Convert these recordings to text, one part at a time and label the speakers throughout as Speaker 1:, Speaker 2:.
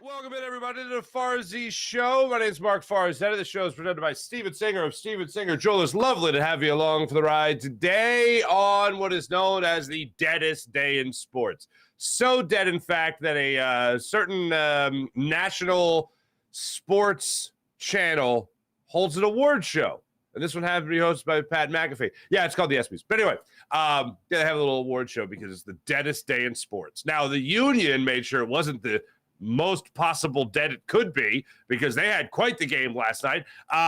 Speaker 1: Welcome in, everybody, to the Farzy Show. My name is Mark Farzy. The show is presented by Steven Singer of Steven Singer. Joel, it's lovely to have you along for the ride today on what is known as the deadest day in sports. So dead, in fact, that a certain national sports channel holds an award show. And this one happened to be hosted by Pat McAfee. Yeah, it's called the ESPYs. But anyway, they have a little award show because it's the deadest day in sports. Now, the union made sure it wasn't the most possible dead it could be because they had quite the game last night.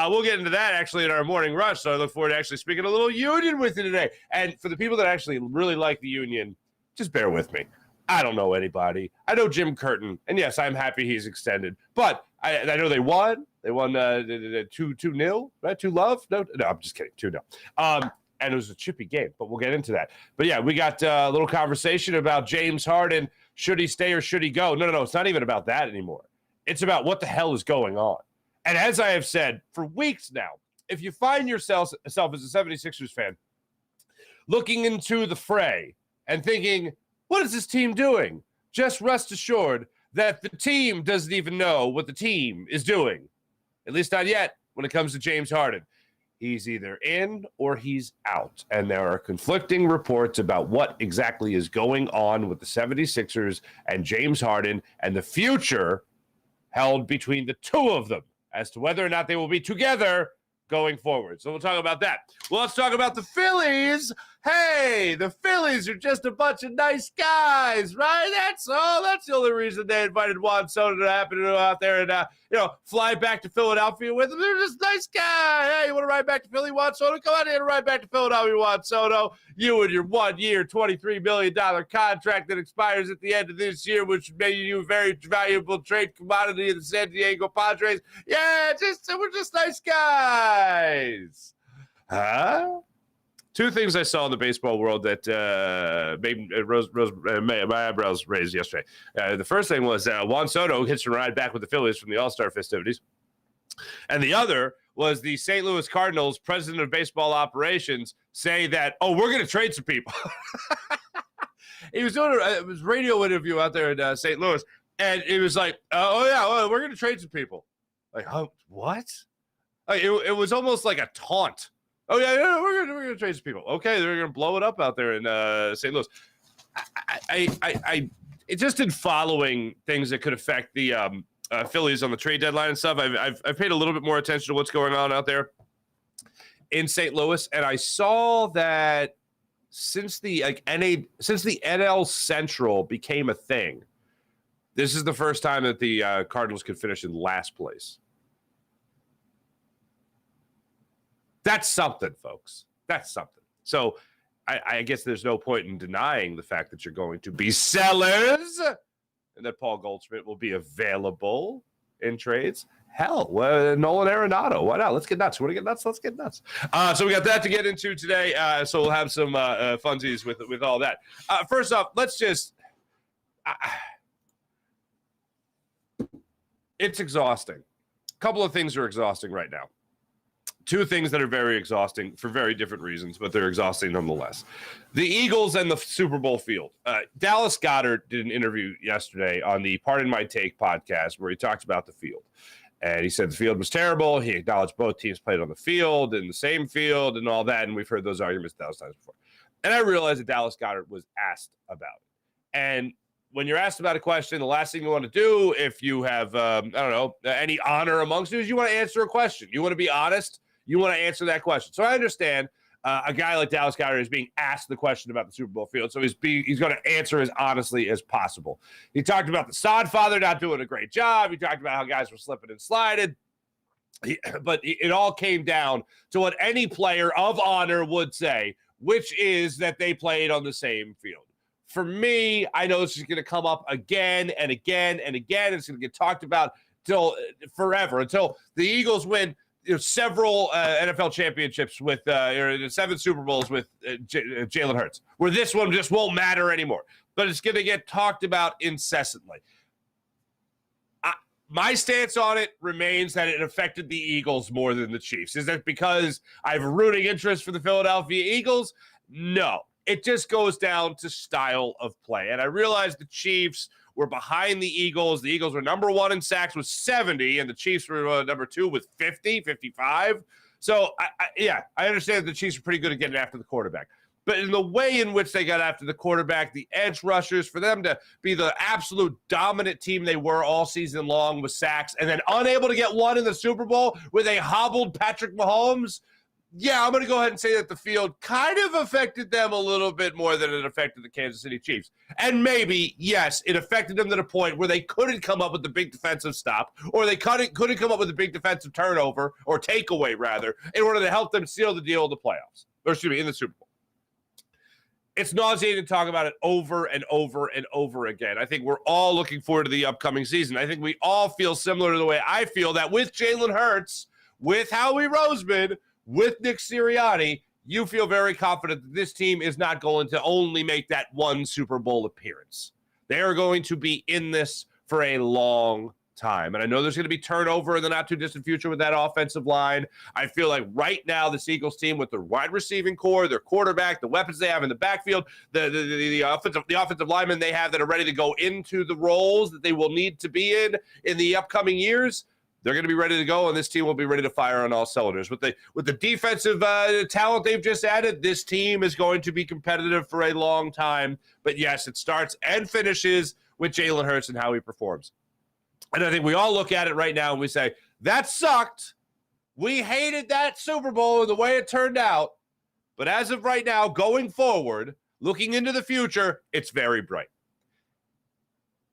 Speaker 1: We'll get into that actually in our morning rush, so I look forward to actually speaking a little union with you today. And for the people that actually really like the union, just bear with me. I don't know anybody. I know Jim Curtin, and yes, I'm happy he's extended. But I know they won. They won 2-0, right? 2-love? No, I'm just kidding. 2-0. And it was a chippy game, but we'll get into that. But yeah, we got a little conversation about James Harden. Should he stay or should he go? No, it's not even about that anymore. It's about what the hell is going on. And as I have said for weeks now, if you find yourself as a 76ers fan looking into the fray and thinking, what is this team doing? Just rest assured that the team doesn't even know what the team is doing. At least not yet when it comes to James Harden. He's either in or he's out. And there are conflicting reports about what exactly is going on with the 76ers and James Harden and the future held between the two of them as to whether or not they will be together going forward. So we'll talk about that. Well, let's talk about the Phillies. Hey, the Phillies are just a bunch of nice guys, right? That's all. That's the only reason they invited Juan Soto to happen to go out there and, fly back to Philadelphia with them. They're just nice guys. Hey, you want to ride back to Philly, Juan Soto? Come out here and ride back to Philadelphia, Juan Soto. You and your 1 year, $23 million contract that expires at the end of this year, which made you a very valuable trade commodity in the San Diego Padres. Yeah, we're just nice guys. Huh? Two things I saw in the baseball world that made my eyebrows raised yesterday. The first thing was Juan Soto hitched a ride back with the Phillies from the All-Star festivities. And the other was the St. Louis Cardinals president of baseball operations say that, we're going to trade some people. He was doing a radio interview out there in St. Louis, and he was like, we're going to trade some people. Like, what? It was almost like a taunt. Oh, yeah, we're gonna trade some people. Okay, they're gonna blow it up out there in St. Louis. I just in following things that could affect the Phillies on the trade deadline and stuff. I've paid a little bit more attention to what's going on out there in St. Louis, and I saw that since the NL Central became a thing, this is the first time that the Cardinals could finish in last place. That's something, folks. That's something. So I guess there's no point in denying the fact that you're going to be sellers and that Paul Goldschmidt will be available in trades. Hell, Nolan Arenado. Why not? Let's get nuts. Want to get nuts? Let's get nuts. So we got that to get into today. So we'll have some funsies with all that. First off, let's just it's exhausting. A couple of things are exhausting right now. Two things that are very exhausting for very different reasons, but they're exhausting nonetheless. The Eagles and the Super Bowl field. Dallas Goedert did an interview yesterday on the Pardon My Take podcast where he talked about the field. And he said the field was terrible. He acknowledged both teams played on the field, in the same field, and all that. And we've heard those arguments 1,000 times before. And I realized that Dallas Goedert was asked about it. And when you're asked about a question, the last thing you want to do if you have, any honor amongst you is you want to answer a question. You want to be honest. You want to answer that question. So I understand a guy like Dallas Goedert is being asked the question about the Super Bowl field, so he's going to answer as honestly as possible. He talked about the sod father not doing a great job. He talked about how guys were slipping and sliding. But it all came down to what any player of honor would say, which is that they played on the same field. For me, I know this is going to come up again and again and again. It's going to get talked about till forever, until the Eagles win several NFL championships with 7 Super Bowls with Jalen Hurts, where this one just won't matter anymore. But it's going to get talked about incessantly. My stance on it remains that it affected the Eagles more than the Chiefs. Is that because I have a rooting interest for the Philadelphia Eagles? No. It just goes down to style of play. And I realize the Chiefs were behind the Eagles. The Eagles were number 1 in sacks with 70, and the Chiefs were number 2 with 50, 55. So, I understand that the Chiefs are pretty good at getting after the quarterback. But in the way in which they got after the quarterback, the edge rushers, for them to be the absolute dominant team they were all season long with sacks and then unable to get one in the Super Bowl with a hobbled Patrick Mahomes, I'm going to go ahead and say that the field kind of affected them a little bit more than it affected the Kansas City Chiefs. And maybe, yes, it affected them to the point where they couldn't come up with the big defensive stop, or they couldn't come up with the big defensive turnover, or takeaway, rather, in order to help them seal the deal in the playoffs. Or, excuse me, in the Super Bowl. It's nauseating to talk about it over and over and over again. I think we're all looking forward to the upcoming season. I think we all feel similar to the way I feel that with Jalen Hurts, with Howie Roseman, with Nick Sirianni, you feel very confident that this team is not going to only make that one Super Bowl appearance. They are going to be in this for a long time. And I know there's going to be turnover in the not-too-distant future with that offensive line. I feel like right now this Eagles team with their wide receiving core, their quarterback, the weapons they have in the backfield, the offensive linemen they have that are ready to go into the roles that they will need to be in the upcoming years, they're going to be ready to go, and this team will be ready to fire on all cylinders. With the defensive talent they've just added, this team is going to be competitive for a long time. But, yes, it starts and finishes with Jalen Hurts and how he performs. And I think we all look at it right now and we say, that sucked. We hated that Super Bowl and the way it turned out. But as of right now, going forward, looking into the future, it's very bright.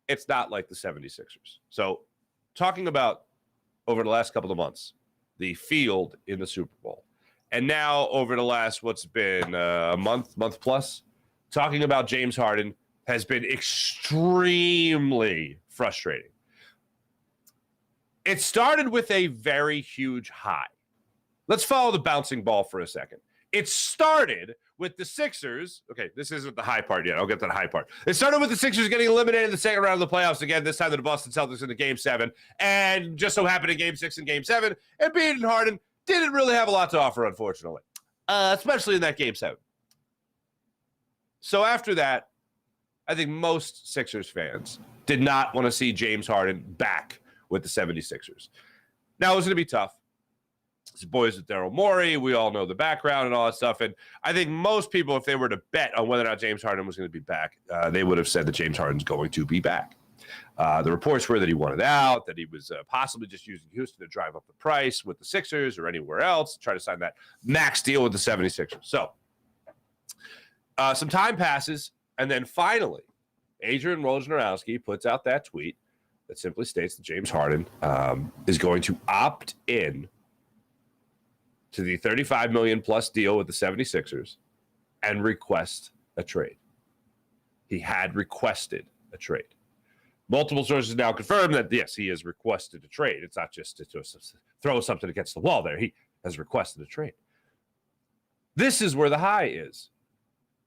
Speaker 1: It's not like the 76ers. So talking about over the last couple of months, the field in the Super Bowl. And now over the last, what's been a month plus, talking about James Harden has been extremely frustrating. It started with a very huge high. Let's follow the bouncing ball for a second. It started with the Sixers. Okay, this isn't the high part yet. I'll get to the high part. It started with the Sixers getting eliminated in the second round of the playoffs again, this time to the Boston Celtics in the Game 7. And just so happened in Game 6 and Game 7, Embiid and Harden didn't really have a lot to offer, unfortunately, especially in that Game 7. So after that, I think most Sixers fans did not want to see James Harden back with the 76ers. Now, it was going to be tough. It's boys with Daryl Morey. We all know the background and all that stuff. And I think most people, if they were to bet on whether or not James Harden was going to be back, they would have said that James Harden's going to be back. The reports were that he wanted out, that he was possibly just using Houston to drive up the price with the Sixers or anywhere else, to try to sign that max deal with the 76ers. So some time passes, and then finally, Adrian Wojnarowski puts out that tweet that simply states that James Harden is going to opt in to the $35 million plus deal with the 76ers and request a trade. He had requested a trade. Multiple sources now confirm that, yes, he has requested a trade. It's not just to throw something against the wall there. He has requested a trade. This is where the high is.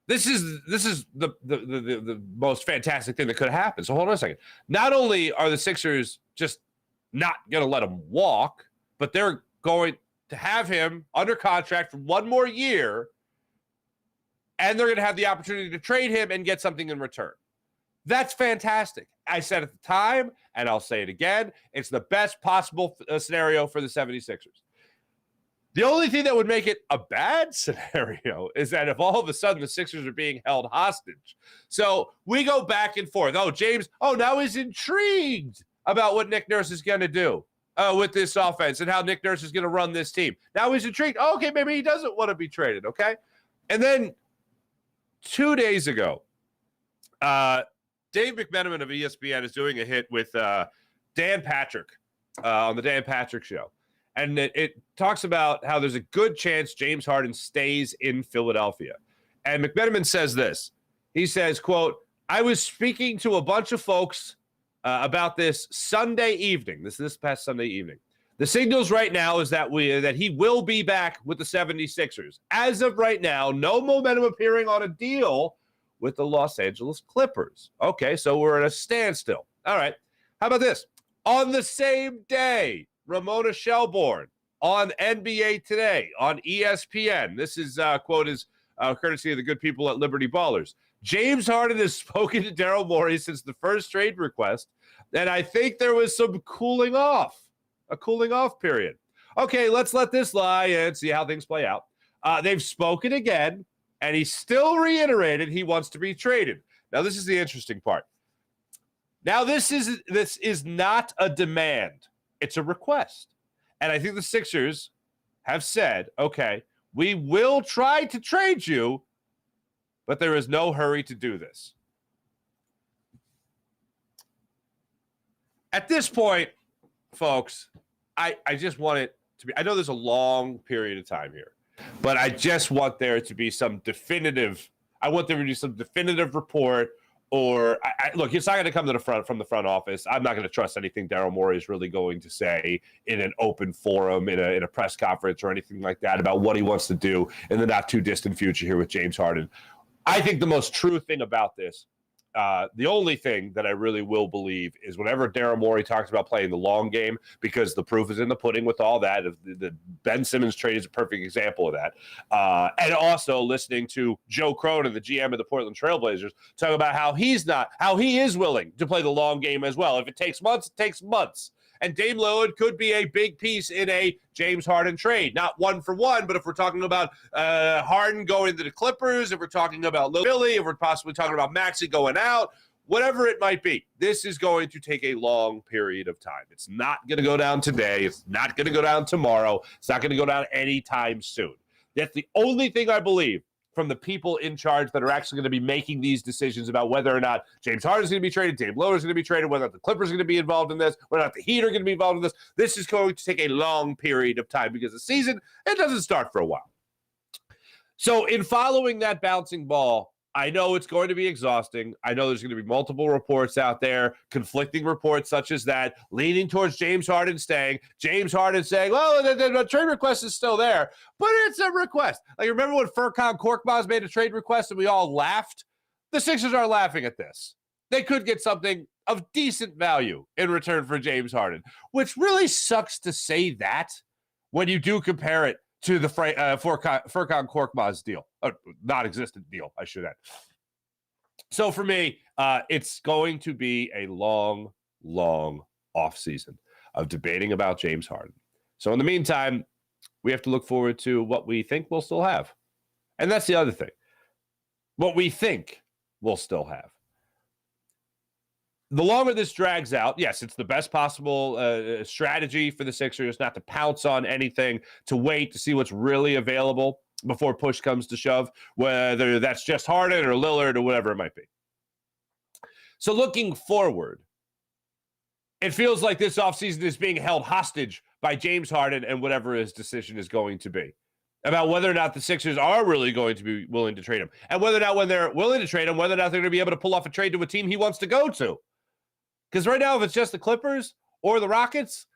Speaker 1: This is the most fantastic thing that could happen. So hold on a second. Not only are the Sixers just not going to let him walk, but they're going to have him under contract for one more year, and they're going to have the opportunity to trade him and get something in return. That's fantastic. I said at the time, and I'll say it again, it's the best possible scenario for the 76ers. The only thing that would make it a bad scenario is that if all of a sudden the Sixers are being held hostage. So we go back and forth. Now he's intrigued about what Nick Nurse is going to do with this offense and how Nick Nurse is going to run this team. Now he's intrigued. Okay, maybe he doesn't want to be traded, okay? And then 2 days ago, Dave McMenamin of ESPN is doing a hit with Dan Patrick on the Dan Patrick Show. And it talks about how there's a good chance James Harden stays in Philadelphia. And McMenamin says this. He says, quote, I was speaking to a bunch of folks about this Sunday evening. This past Sunday evening. The signals right now is that he will be back with the 76ers. As of right now, no momentum appearing on a deal with the Los Angeles Clippers. Okay, so we're at a standstill. All right. How about this? On the same day, Ramona Shelbourne on NBA Today, on ESPN. This is, quote, is courtesy of the good people at Liberty Ballers. James Harden has spoken to Daryl Morey since the first trade request, and I think there was some a cooling off period. Okay, let's let this lie and see how things play out. They've spoken again, and he still reiterated he wants to be traded. Now, this is the interesting part. Now, this is not a demand. It's a request. And I think the Sixers have said, okay, we will try to trade you, but there is no hurry to do this. At this point, folks, I just want it to be, I know there's a long period of time here, but I just want there to be some definitive, I want there to be some definitive report. Or look, it's not going to come to the front from the front office. I'm not going to trust anything Daryl Morey is really going to say in an open forum, in a press conference or anything like that about what he wants to do in the not too distant future here with James Harden. I think the most true thing about this, the only thing that I really will believe is whenever Daryl Morey talks about playing the long game, because the proof is in the pudding with all that. The Ben Simmons trade is a perfect example of that. And also listening to Joe Cronin, the GM of the Portland Trailblazers, talk about how he is willing to play the long game as well. If it takes months, it takes months. And Dame Lillard could be a big piece in a James Harden trade. Not one for one, but if we're talking about Harden going to the Clippers, if we're talking about Philly, if we're possibly talking about Maxey going out, whatever it might be, this is going to take a long period of time. It's not going to go down today. It's not going to go down tomorrow. It's not going to go down anytime soon. That's the only thing I believe from the people in charge that are actually going to be making these decisions about whether or not James Harden is going to be traded, Dame Lillard is going to be traded, whether or not the Clippers are going to be involved in this, whether or not the Heat are going to be involved in this. This is going to take a long period of time because the season, it doesn't start for a while. So in following that bouncing ball, I know it's going to be exhausting. I know there's going to be multiple reports out there, conflicting reports such as that, leaning towards James Harden staying, James Harden saying, well, the trade request is still there, but it's a request. Like, remember when Furkan Korkmaz made a trade request and we all laughed? The Sixers are laughing at this. They could get something of decent value in return for James Harden, which really sucks to say that when you do compare it to the Furkan Korkmaz deal, non-existent deal, I should add. So for me, it's going to be a long, long offseason of debating about James Harden. So in the meantime, we have to look forward to what we think we'll still have. And that's the other thing. What we think we'll still have. The longer this drags out, yes, it's the best possible strategy for the Sixers not to pounce on anything, to wait to see what's really available before push comes to shove, whether that's just Harden or Lillard or whatever it might be. So looking forward, it feels like this offseason is being held hostage by James Harden and whatever his decision is going to be about whether or not the Sixers are really going to be willing to trade him, and whether or not when they're willing to trade him, whether or not they're going to be able to pull off a trade to a team he wants to go to. Because right now, if it's just the Clippers or the Rockets,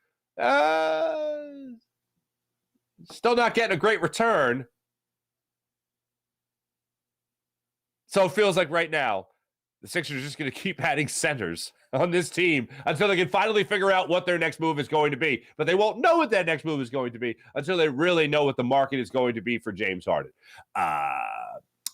Speaker 1: still not getting a great return. So it feels like right now, the Sixers are just going to keep adding centers on this team until they can finally figure out what their next move is going to be. But they won't know what that next move is going to be until they really know what the market is going to be for James Harden.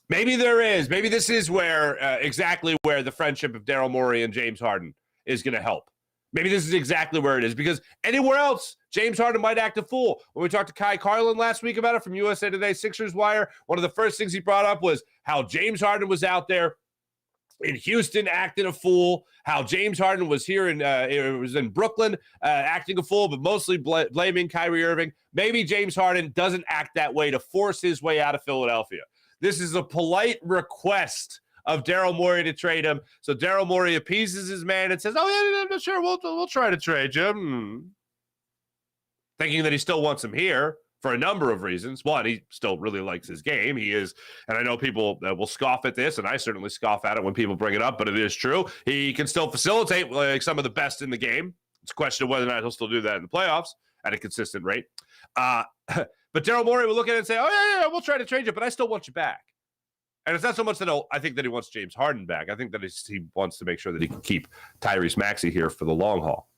Speaker 1: Maybe there is. Maybe this is where exactly where the friendship of Daryl Morey and James Harden is going to help. Maybe this is exactly where it is, because anywhere else, James Harden might act a fool. When we talked to Kai Carlin last week about it from USA Today Sixers Wire, one of the first things he brought up was how James Harden was out there in Houston acting a fool, how James Harden was here it was in Brooklyn acting a fool, but mostly blaming Kyrie Irving. Maybe James Harden doesn't act that way to force his way out of Philadelphia. This is a polite request of Daryl Morey to trade him. So Daryl Morey appeases his man and says, oh, yeah, sure, we'll try to trade you. Thinking that he still wants him here for a number of reasons. One, he still really likes his game. He is, and I know people will scoff at this, and I certainly scoff at it when people bring it up, but it is true. He can still facilitate like some of the best in the game. It's a question of whether or not he'll still do that in the playoffs at a consistent rate. But Daryl Morey will look at it and say, oh, yeah, we'll try to trade you, but I still want you back. And it's not so much that I think that he wants James Harden back. I think that he wants to make sure that he can keep Tyrese Maxey here for the long haul.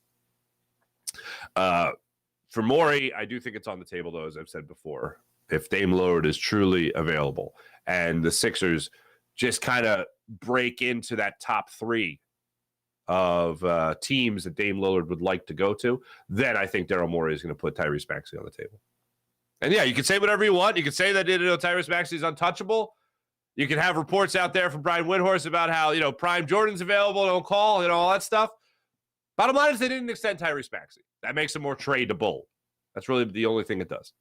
Speaker 1: For Morey, I do think it's on the table, though, as I've said before. if Dame Lillard is truly available and the Sixers just kind of break into that top 3 of teams that Dame Lillard would like to go to, then I think Daryl Morey is going to put Tyrese Maxey on the table. And yeah, you can say whatever you want. You can say that Tyrese Maxey is untouchable. You can have reports out there from Brian Windhorst about how Prime Jordan's available, don't call, all that stuff. Bottom line is they didn't extend Tyrese Maxey. That makes him more tradable. That's really the only thing it does.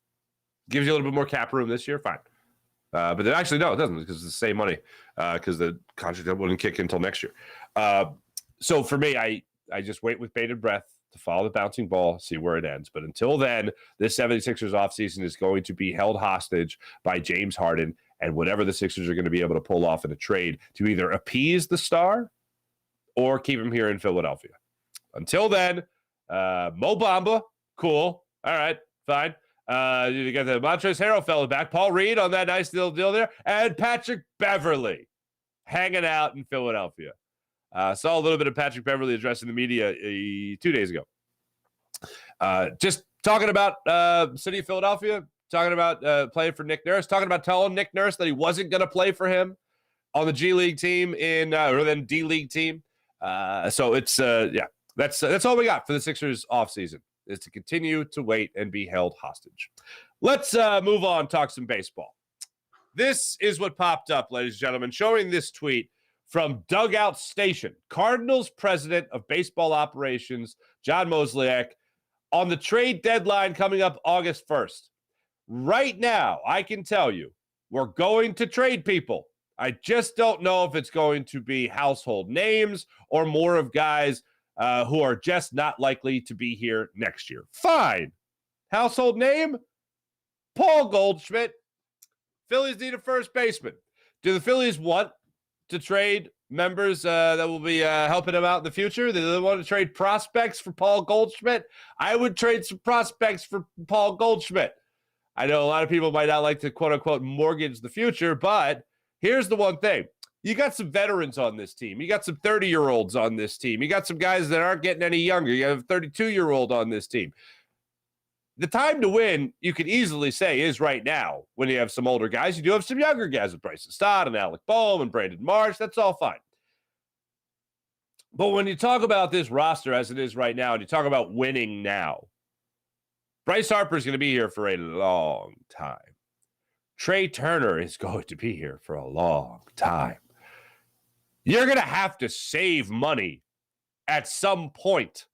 Speaker 1: Gives you a little bit more cap room this year, fine. But then actually, no, it doesn't, because it's the same money, because the contract wouldn't kick in until next year. So for me, I just wait with bated breath to follow the bouncing ball, see where it ends. But until then, this 76ers offseason is going to be held hostage by James Harden and whatever the Sixers are going to be able to pull off in a trade to either appease the star or keep him here in Philadelphia. Until then, Mo Bamba, cool. All right, fine. You got the Montrezl Harrell fella back. Paul Reed on that nice little deal there. And Patrick Beverley hanging out in Philadelphia. Saw a little bit of Patrick Beverley addressing the media 2 days ago. Just talking about city of Philadelphia, talking about playing for Nick Nurse, talking about telling Nick Nurse that he wasn't going to play for him on the G League team or then D League team. So it's, that's all we got for the Sixers offseason, is to continue to wait and be held hostage. Let's move on, talk some baseball. This is what popped up, ladies and gentlemen, showing this tweet from Dugout Station. Cardinals president of baseball operations, John Mozeliak, on the trade deadline coming up August 1st. Right now, I can tell you, we're going to trade people. I just don't know if it's going to be household names or more of guys who are just not likely to be here next year. Fine. Household name? Paul Goldschmidt. Phillies need a first baseman. Do the Phillies want to trade members that will be helping them out in the future? Do they want to trade prospects for Paul Goldschmidt? I would trade some prospects for Paul Goldschmidt. I know a lot of people might not like to, quote-unquote, mortgage the future, but here's the one thing. You got some veterans on this team. You got some 30-year-olds on this team. You got some guys that aren't getting any younger. You have a 32-year-old on this team. The time to win, you could easily say, is right now when you have some older guys. You do have some younger guys with Bryson Stott and Alec Boehm and Brandon Marsh. That's all fine. But when you talk about this roster as it is right now, and you talk about winning now, Bryce Harper is going to be here for a long time. Trey Turner is going to be here for a long time. You're going to have to save money at some point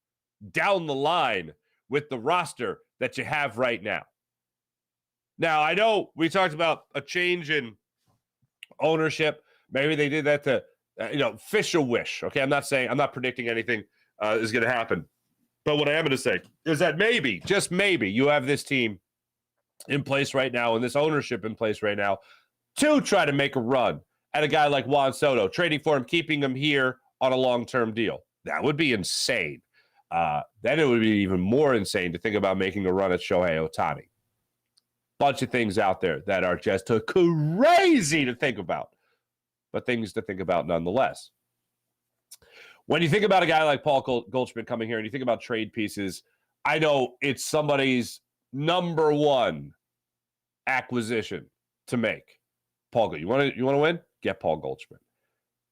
Speaker 1: down the line with the roster that you have right now. Now, I know we talked about a change in ownership. Maybe they did that to, fish a wish. Okay, I'm not predicting anything is going to happen. But what I am going to say is that maybe, just maybe, you have this team in place right now and this ownership in place right now to try to make a run at a guy like Juan Soto, trading for him, keeping him here on a long-term deal. That would be insane. Then it would be even more insane to think about making a run at Shohei Ohtani. Bunch of things out there that are just crazy to think about, but things to think about nonetheless. When you think about a guy like Paul Goldschmidt coming here and you think about trade pieces, I know it's somebody's number one acquisition to make. Paul, you want to win? Get Paul Goldschmidt.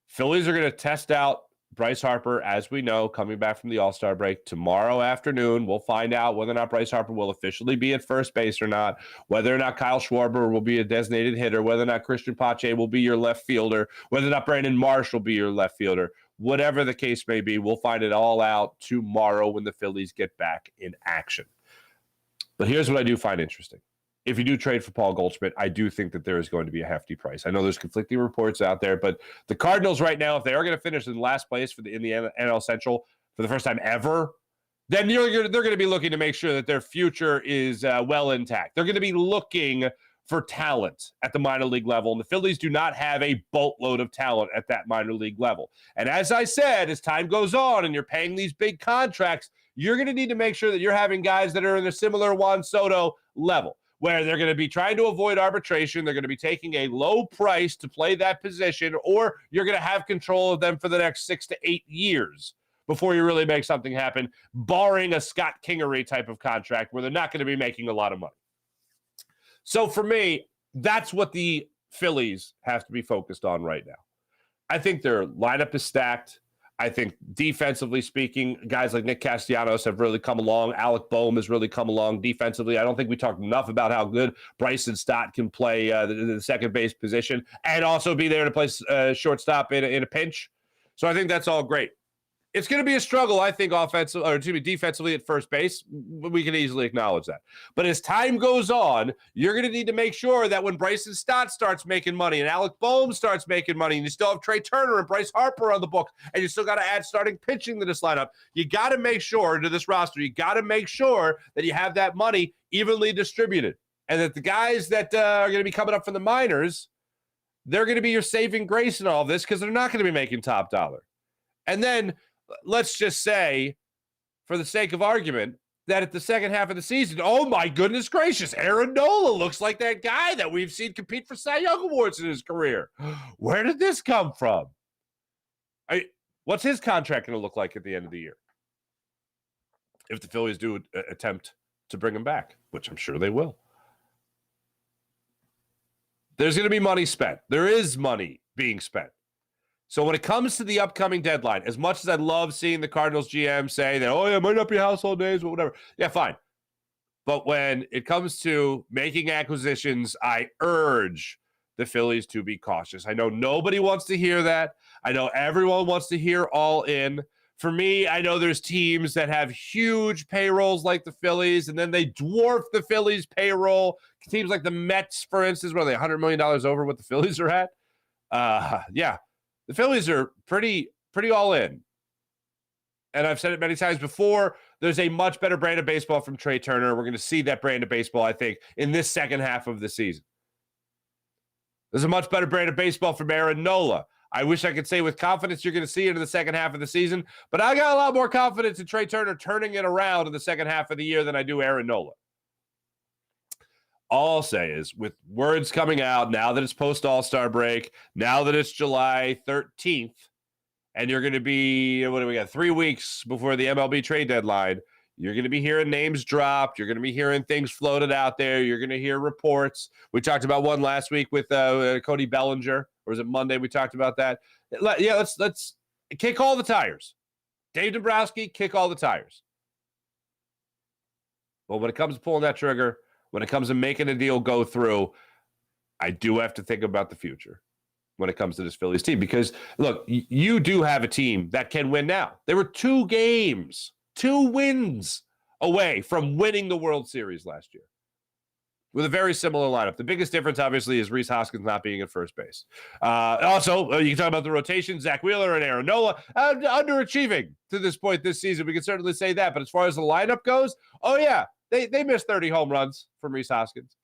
Speaker 1: Phillies are going to test out Bryce Harper, as we know, coming back from the All-Star break tomorrow afternoon. We'll find out whether or not Bryce Harper will officially be at first base or not, whether or not Kyle Schwarber will be a designated hitter, whether or not Christian Pache will be your left fielder, whether or not Brandon Marsh will be your left fielder. Whatever the case may be, we'll find it all out tomorrow when the Phillies get back in action. But here's what I do find interesting. If you do trade for Paul Goldschmidt, I do think that there is going to be a hefty price. I know there's conflicting reports out there, but the Cardinals right now, if they are going to finish in last place in the NL Central for the first time ever, then they're going to be looking to make sure that their future is well intact. They're going to be looking for talent at the minor league level, and the Phillies do not have a boatload of talent at that minor league level. And as I said, as time goes on and you're paying these big contracts, you're going to need to make sure that you're having guys that are in a similar Juan Soto level, where they're going to be trying to avoid arbitration. They're going to be taking a low price to play that position, or you're going to have control of them for the next 6 to 8 years before you really make something happen, barring a Scott Kingery type of contract where they're not going to be making a lot of money. So for me, that's what the Phillies have to be focused on right now. I think their lineup is stacked. I think defensively speaking, guys like Nick Castellanos have really come along. Alec Boehm has really come along defensively. I don't think we talked enough about how good Bryson Stott can play the second base position and also be there to play shortstop in a pinch. So I think that's all great. It's going to be a struggle, I think, defensively at first base. We can easily acknowledge that. But as time goes on, you're going to need to make sure that when Bryson Stott starts making money and Alec Boehm starts making money and you still have Trey Turner and Bryce Harper on the book and you still got to add starting pitching to this lineup, you got to make sure to this roster, you got to make sure that you have that money evenly distributed and that the guys that are going to be coming up from the minors, they're going to be your saving grace in all this because they're not going to be making top dollar. And then let's just say, for the sake of argument, that at the second half of the season, oh my goodness gracious, Aaron Nola looks like that guy that we've seen compete for Cy Young Awards in his career. Where did this come from? What's his contract going to look like at the end of the year? If the Phillies do attempt to bring him back, which I'm sure they will. There's going to be money spent. There is money being spent. So when it comes to the upcoming deadline, as much as I love seeing the Cardinals GM say that, oh, yeah, it might not be household names, but whatever. Yeah, fine. But when it comes to making acquisitions, I urge the Phillies to be cautious. I know nobody wants to hear that. I know everyone wants to hear all in. For me, I know there's teams that have huge payrolls like the Phillies, and then they dwarf the Phillies' payroll. Teams like the Mets, for instance, where they $100 million over what the Phillies are at. Yeah. The Phillies are pretty all in. And I've said it many times before, there's a much better brand of baseball from Trey Turner. We're going to see that brand of baseball, I think, in this second half of the season. There's a much better brand of baseball from Aaron Nola. I wish I could say with confidence you're going to see it in the second half of the season, but I got a lot more confidence in Trey Turner turning it around in the second half of the year than I do Aaron Nola. All I'll say is, with words coming out, now that it's post-All-Star break, now that it's July 13th, and you're going to be, 3 weeks before the MLB Trade Deadline, you're going to be hearing names dropped. You're going to be hearing things floated out there. You're going to hear reports. We talked about one last week with Cody Bellinger. Or was it Monday we talked about that? Yeah, let's kick all the tires. Dave Dombrowski, kick all the tires. Well, when it comes to pulling that trigger, when it comes to making a deal go through, I do have to think about the future when it comes to this Phillies team. Because, look, you do have a team that can win now. They were 2 wins away from winning the World Series last year with a very similar lineup. The biggest difference, obviously, is Rhys Hoskins not being at first base. Also, you can talk about the rotation, Zach Wheeler and Aaron Nola, underachieving to this point this season. We can certainly say that. But as far as the lineup goes, oh, yeah. They missed 30 home runs from Rhys Hoskins.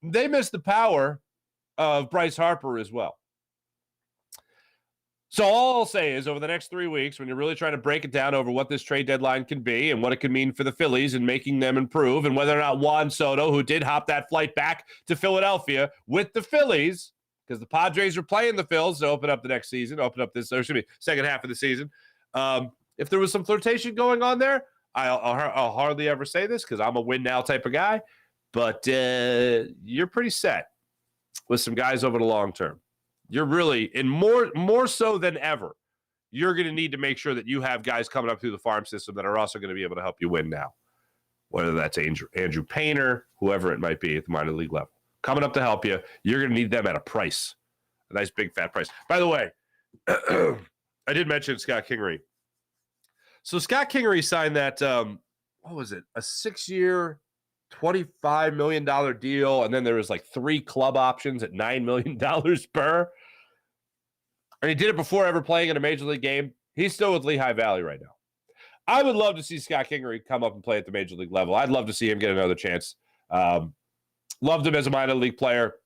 Speaker 1: They missed the power of Bryce Harper as well. So all I'll say is over the next 3 weeks, when you're really trying to break it down over what this trade deadline can be and what it can mean for the Phillies and making them improve and whether or not Juan Soto, who did hop that flight back to Philadelphia with the Phillies, because the Padres are playing the Phils to open up the next season, second half of the season. If there was some flirtation going on there, I'll hardly ever say this because I'm a win now type of guy, but you're pretty set with some guys over the long term. You're really, and more so than ever, you're going to need to make sure that you have guys coming up through the farm system that are also going to be able to help you win now. Whether that's Andrew Painter, whoever it might be at the minor league level. Coming up to help you, you're going to need them at a price. A nice big fat price. By the way, I did mention Scott Kingery. So Scott Kingery signed that, what was it, a 6-year, $25 million deal, and then there was like 3 club options at $9 million per. And he did it before ever playing in a major league game. He's still with Lehigh Valley right now. I would love to see Scott Kingery come up and play at the major league level. I'd love to see him get another chance. Loved him as a minor league player.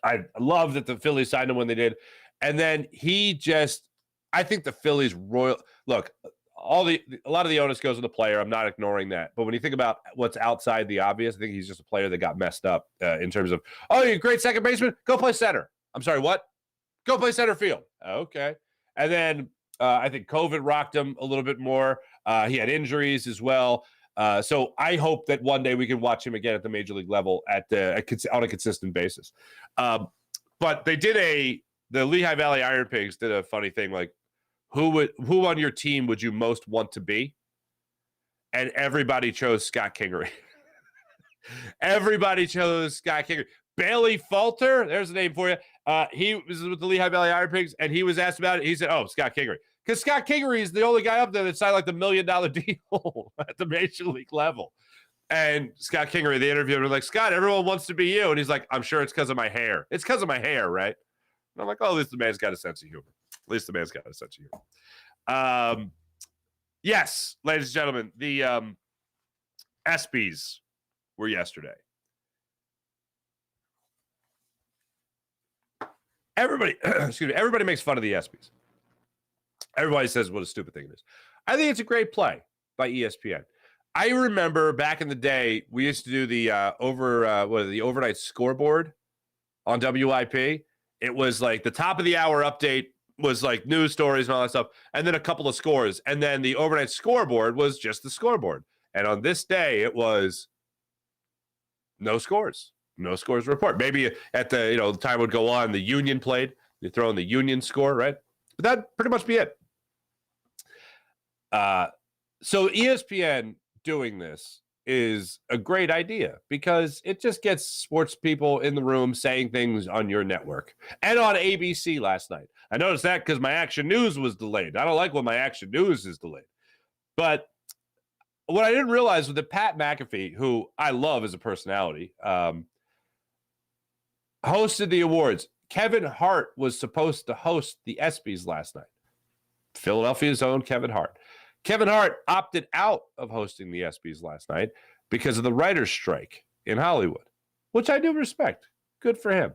Speaker 1: I love that the Phillies signed him when they did. And then I think the Phillies look, a lot of the onus goes to the player. I'm not ignoring that. But when you think about what's outside the obvious, I think he's just a player that got messed up in terms of, oh, you're a great second baseman? Go play center. I'm sorry, what? Go play center field. Okay. And then I think COVID rocked him a little bit more. He had injuries as well. So I hope that one day we can watch him again at the major league level on a consistent basis. But they did the Lehigh Valley Iron Pigs did a funny thing, like who on your team would you most want to be? And everybody chose Scott Kingery. Everybody chose Scott Kingery. Bailey Falter, there's a name for you. He was with the Lehigh Valley Iron Pigs, and he was asked about it. He said, Scott Kingery. Because Scott Kingery is the only guy up there that signed like the $1 million deal at the major league level. And Scott Kingery, the interviewer, was like, Scott, everyone wants to be you. And he's like, I'm sure it's because of my hair. It's because of my hair, right? And I'm like, at least the man's got a sense of humor. At least the man's got a sense of humor. Yes, ladies and gentlemen, the ESPYs were yesterday. Everybody makes fun of the ESPYs. Everybody says what a stupid thing it is. I think it's a great play by ESPN. I remember back in the day, we used to do the overnight scoreboard on WIP. It was like the top of the hour update was like news stories and all that stuff, and then a couple of scores, and then the overnight scoreboard was just the scoreboard. And on this day, it was no scores report. Maybe at the time would go on, the Union played, you throw in the Union score, right? But that'd pretty much be it. So ESPN doing this is a great idea because it just gets sports people in the room saying things on your network. And on ABC last night. I noticed that because my Action News was delayed. I don't like when my Action News is delayed. But what I didn't realize was that Pat McAfee, who I love as a personality, hosted the awards. Kevin Hart was supposed to host the ESPYs last night. Philadelphia's own Kevin Hart. Kevin Hart opted out of hosting the ESPYs last night because of the writer's strike in Hollywood, which I do respect. Good for him.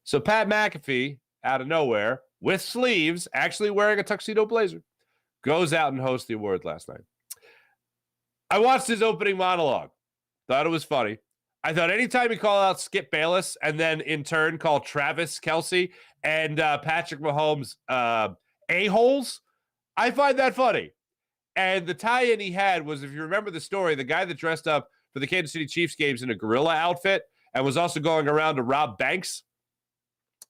Speaker 1: So Pat McAfee, out of nowhere, with sleeves, actually wearing a tuxedo blazer, goes out and hosts the award last night. I watched his opening monologue. Thought it was funny. I thought anytime he called out Skip Bayless and then in turn called Travis Kelce and Patrick Mahomes a-holes, I find that funny. And the tie-in he had was, if you remember the story, the guy that dressed up for the Kansas City Chiefs games in a gorilla outfit and was also going around to rob banks.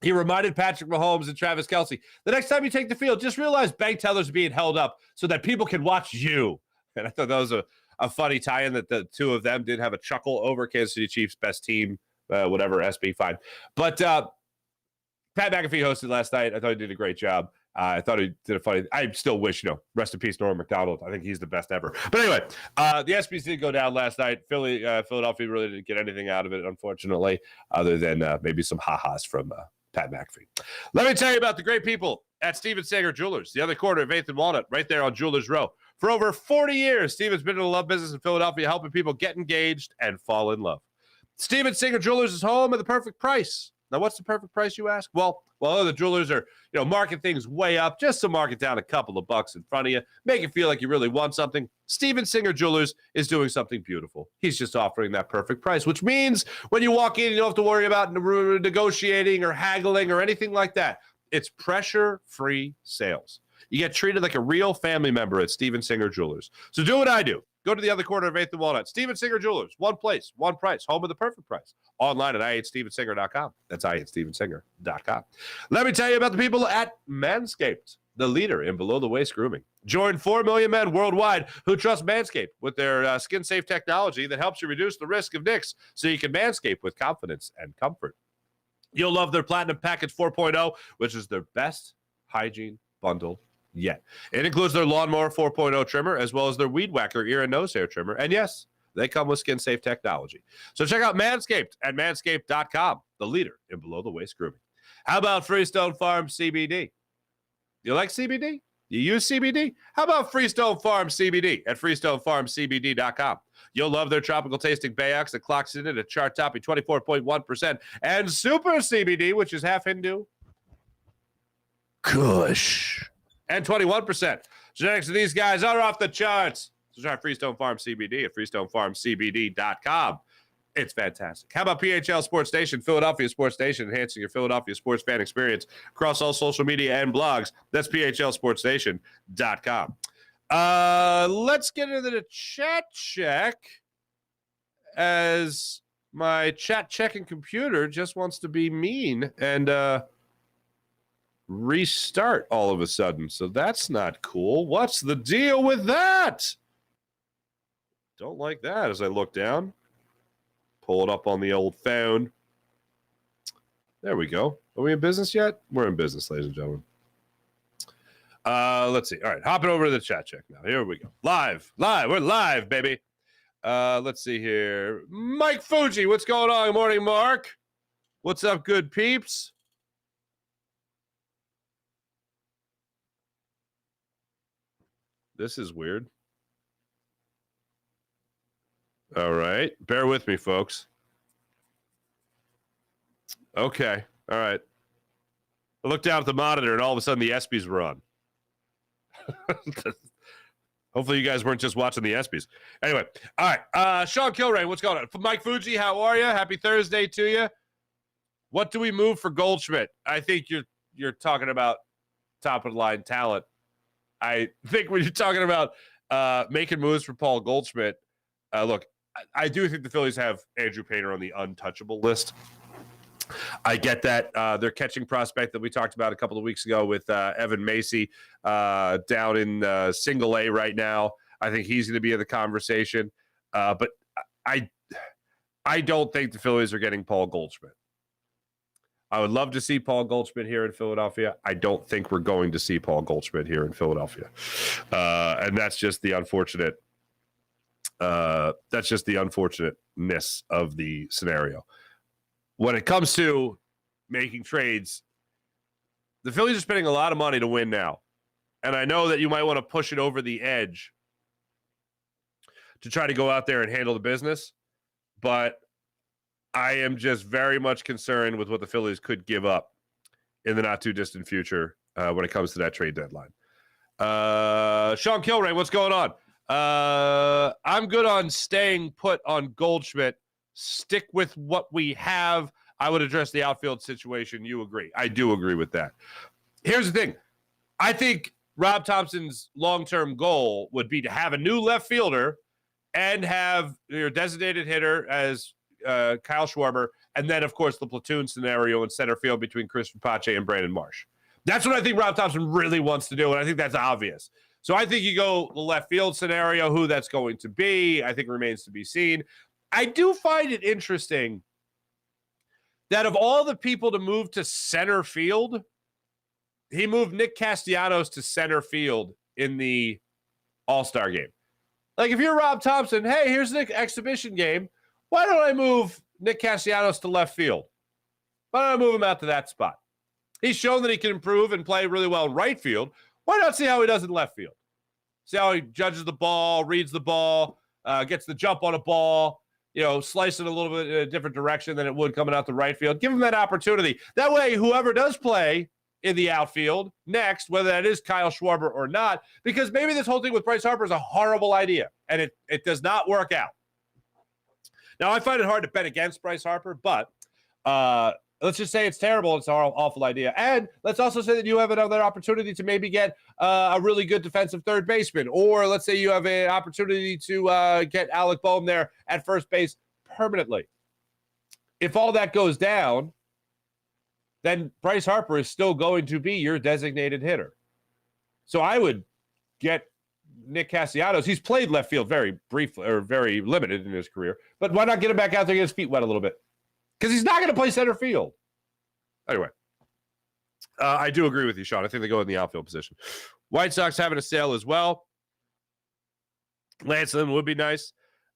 Speaker 1: He reminded Patrick Mahomes and Travis Kelce, the next time you take the field, just realize bank tellers are being held up so that people can watch you. And I thought that was a funny tie-in that the two of them did have a chuckle over. Kansas City Chiefs, best team, whatever, SB, fine. But Pat McAfee hosted last night. I thought he did a great job. I thought he did a funny. I still wish, rest in peace, Norm Macdonald. I think he's the best ever. But anyway, the ESPYs did go down last night. Philadelphia really didn't get anything out of it, unfortunately, other than maybe some ha-has from Pat McAfee. Let me tell you about the great people at Steven Sanger Jewelers, the other corner of 8th and Walnut, right there on Jewelers Row. For over 40 years, Steven's been in the love business in Philadelphia, helping people get engaged and fall in love. Steven Sanger Jewelers is home at the perfect price. Now, what's the perfect price, you ask? Well, the jewelers are, marking things way up just to mark it down a couple of bucks in front of you, make it feel like you really want something. Steven Sanger Jewelers is doing something beautiful. He's just offering that perfect price, which means when you walk in, you don't have to worry about negotiating or haggling or anything like that. It's pressure-free sales. You get treated like a real family member at Steven Sanger Jewelers. So do what I do. Go to the other corner of 8th and Walnut. Steven Sanger Jewelers. One place, one price. Home of the perfect price. Online at IHateStevenSinger.com. That's IHateStevenSinger.com. Let me tell you about the people at Manscaped, the leader in below-the-waist grooming. Join 4 million men worldwide who trust Manscaped with their skin-safe technology that helps you reduce the risk of nicks so you can manscape with confidence and comfort. You'll love their Platinum Package 4.0, which is their best hygiene bundle yet. It includes their Lawnmower 4.0 trimmer as well as their Weed Whacker ear and nose hair trimmer. And yes, they come with skin-safe technology. So check out Manscaped at manscaped.com, the leader in below-the-waist grooming. How about Freestone Farm CBD? You like CBD? You use CBD? How about Freestone Farm CBD at freestonefarmcbd.com? You'll love their tropical tasting Bayox that clocks in at a chart-topping 24.1%, and Super CBD, which is half Hindu, Kush, and 21%. Genetics of these guys are off the charts. So try Freestone Farm CBD at freestonefarmcbd.com. It's fantastic. How about PHL Sports Station, Philadelphia Sports Station, enhancing your Philadelphia sports fan experience across all social media and blogs? That's phlsportstation.com. Let's get into the chat check, as my chat checking computer just wants to be mean and restart all of a sudden. So that's not cool. What's the deal with that? Don't like that. As I look down, pull it up on the old phone. There we go. Are we in business yet? We're in business, ladies and gentlemen. Let's see. All right, hopping over to the chat check now. Here we go. Live. We're live, baby. Let's see here. Mike Fuji, what's going on? Good morning, Mark. What's up, good peeps? This is weird. All right. Bear with me, folks. Okay. All right. I looked down at the monitor, and all of a sudden the ESPYs were on. Hopefully you guys weren't just watching the ESPYs. Anyway, all right. Sean Kilrain, what's going on? Mike Fuji, how are you? Happy Thursday to you. What do we move for Goldschmidt? I think you're talking about top of the line talent. I think when you're talking about making moves for Paul Goldschmidt, look, I do think the Phillies have Andrew Painter on the untouchable list. I get that. Their catching prospect that we talked about a couple of weeks ago with Evan Macy down in single A right now. I think he's going to be in the conversation. But I don't think the Phillies are getting Paul Goldschmidt. I would love to see Paul Goldschmidt here in Philadelphia. I don't think we're going to see Paul Goldschmidt here in Philadelphia. And that's just the unfortunate. That's just the unfortunateness of the scenario. When it comes to making trades, the Phillies are spending a lot of money to win now. And I know that you might want to push it over the edge to try to go out there and handle the business. But I am just very much concerned with what the Phillies could give up in the not-too-distant future when it comes to that trade deadline. Sean Kilrain, what's going on? I'm good on staying put on Goldschmidt. Stick with what we have. I would address the outfield situation. You agree? I do agree with that. Here's the thing. I think Rob Thompson's long-term goal would be to have a new left fielder and have your designated hitter as Kyle Schwarber, and then, of course, the platoon scenario in center field between Christian Pache and Brandon Marsh. That's what I think Rob Thompson really wants to do, and I think that's obvious. So I think you go the left field scenario. Who that's going to be, I think remains to be seen. I do find it interesting that of all the people to move to center field, he moved Nick Castellanos to center field in the All-Star game. Like, if you're Rob Thompson, hey, here's the exhibition game. Why don't I move Nick Castellanos to left field? Why don't I move him out to that spot? He's shown that he can improve and play really well in right field. Why not see how he does in left field? See how he judges the ball, reads the ball, gets the jump on a ball, slice it a little bit in a different direction than it would coming out the right field. Give him that opportunity. That way, whoever does play in the outfield next, whether that is Kyle Schwarber or not, because maybe this whole thing with Bryce Harper is a horrible idea, and it does not work out. Now, I find it hard to bet against Bryce Harper, but let's just say it's terrible. It's an awful idea. And let's also say that you have another opportunity to maybe get a really good defensive third baseman. Or let's say you have an opportunity to get Alec Boehm there at first base permanently. If all that goes down, then Bryce Harper is still going to be your designated hitter. So I would get Nick Castellanos. He's played left field very briefly or very limited in his career. But why not get him back out there and get his feet wet a little bit? Because he's not going to play center field. Anyway, I do agree with you, Sean. I think they go in the outfield position. White Sox having a sale as well. Lance Lynn would be nice.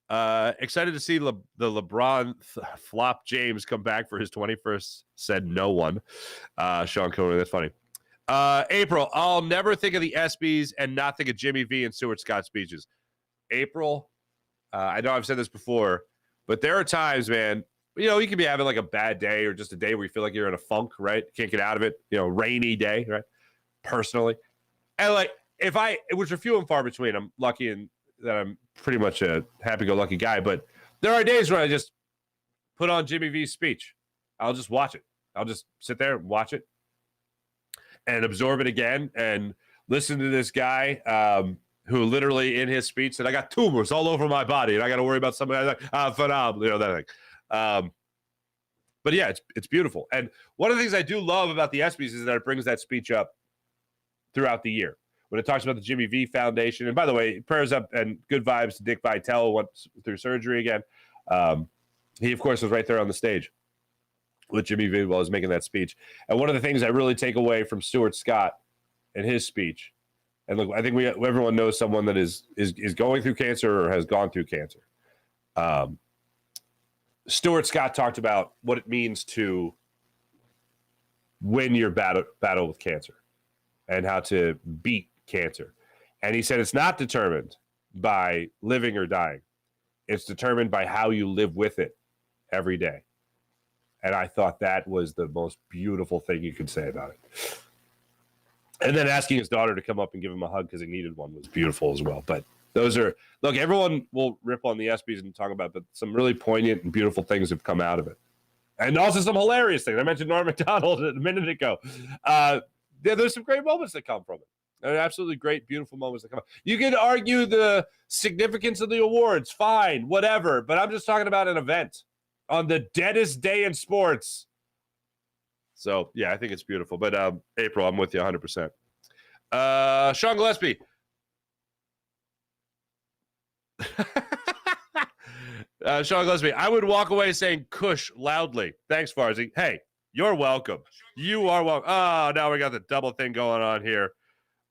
Speaker 1: Excited to see the LeBron flop James come back for his 21st, said no one. Sean Coney, that's funny. April, I'll never think of the ESPYs and not think of Jimmy V and Stuart Scott speeches. April, I know I've said this before, but there are times, man, you can be having like a bad day or just a day where you feel like you're in a funk, right? Can't get out of it, rainy day, right? Personally. And which are few and far between. I'm lucky in that I'm pretty much a happy-go-lucky guy, but there are days where I just put on Jimmy V's speech. I'll just watch it. I'll just sit there and watch it and absorb it again and listen to this guy who literally in his speech said, I got tumors all over my body and I got to worry about something like phenomenal, that thing. But yeah, it's beautiful. And one of the things I do love about the ESPYs is that it brings that speech up throughout the year. When it talks about the Jimmy V Foundation, and by the way, prayers up and good vibes to Dick Vitale, went through surgery again. He, of course, was right there on the stage with Jimmy V while he was making that speech. And one of the things I really take away from Stuart Scott and his speech, and look, I think everyone knows someone that is going through cancer or has gone through cancer. Stuart Scott talked about what it means to win your battle with cancer and how to beat cancer. And he said it's not determined by living or dying. It's determined by how you live with it every day. And I thought that was the most beautiful thing you could say about it. And then asking his daughter to come up and give him a hug because he needed one was beautiful as well. But those are, look, everyone will rip on the ESPYs and talk about, but some really poignant and beautiful things have come out of it. And also some hilarious things. I mentioned Norm Macdonald a minute ago. There's some great moments that come from it. They're absolutely great, beautiful moments that come out. You can argue the significance of the awards, fine, whatever. But I'm just talking about an event on the deadest day in sports. So, yeah, I think it's beautiful. But, April, I'm with you 100%. Sean Gillespie. Sean Gillespie, I would walk away saying Kush loudly. Thanks, Farzy. Hey, you're welcome. You are welcome. Oh, now we got the double thing going on here.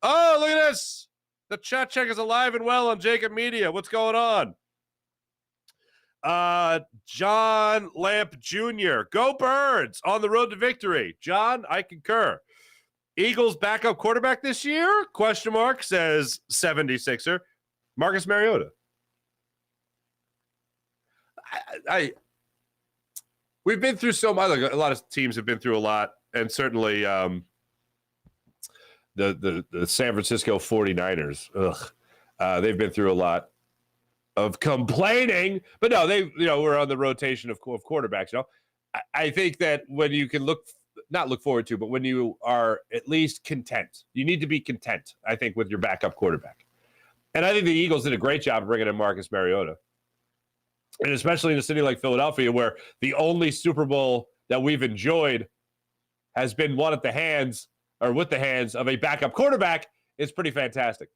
Speaker 1: Oh, look at this. The chat check is alive and well on Jacob Media. What's going on? John Lamp Jr. Go Birds on the road to victory. John, I concur. Eagles backup quarterback this year? Question mark, says 76er. Marcus Mariota. We've been through so much. Like, a lot of teams have been through a lot, and certainly the San Francisco 49ers. They've been through a lot of complaining, but no, we're on the rotation of quarterbacks. I think that when you can not look forward to, but when you are at least content, you need to be content, I think, with your backup quarterback. And I think the Eagles did a great job of bringing in Marcus Mariota. And especially in a city like Philadelphia, where the only Super Bowl that we've enjoyed has been won with the hands of a backup quarterback, is pretty fantastic.